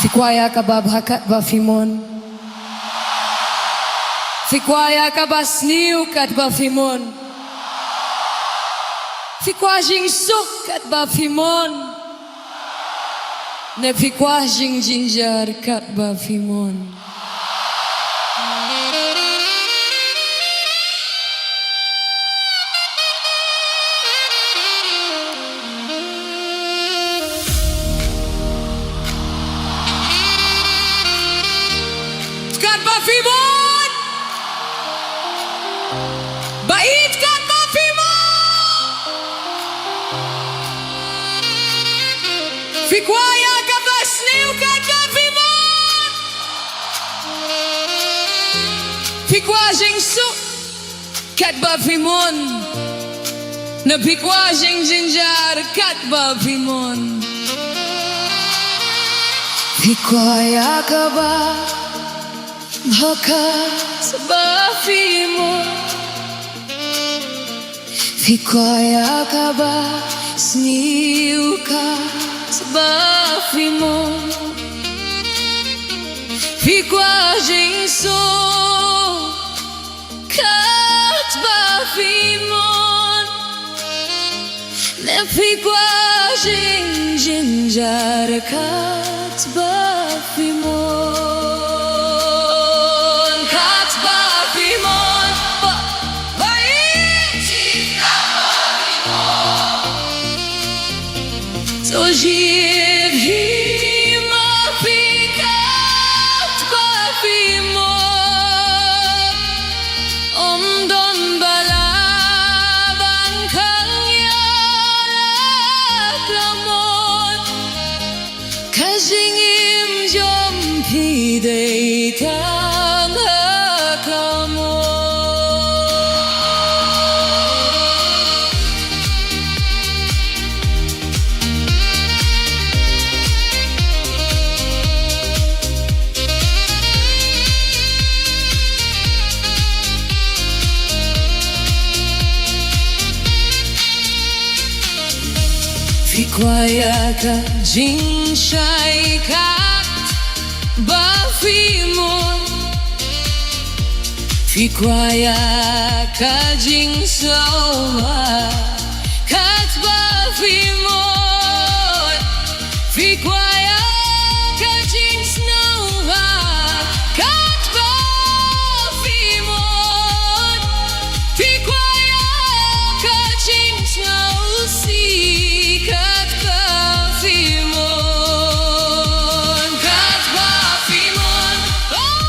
Fikwaya kababha Katba Phi Mon. Fikwaya kabasniu Katba Phi Mon. Fikwa jing suk Katba Phi Mon. Ne fikwa jing jinjar Katba Phi Mon. Katba Phi Mon. BAIEID Katba Phi Mon. Fikwaya kabasniu Katba Phi Mon. Fikwa jing suk Katba Phi Mon. Na fikwa jing jinjar Katba Phi Mon. Fikwaya kababha Katba Phi Mon. Fikwaya kabasniu Katba Phi Mon. Fikwa jing suk Katba Phi Mon. Ne fikwa jing jinjar Katba Phi Mon. So give him a big Katba Phi Mon. Don balaban kanya laklamon. Kajing im jom pidei tang hakamon. Fikwaya ka jing shai Katba Phi Mon. Fikwaya ka jing sowa Katba Phi Mon. Fikwaya ka jing snowa Katba Phi Mon. Fikwaya ka jing snow si Katba Phi Mon. Katba Phi Mon. Oh,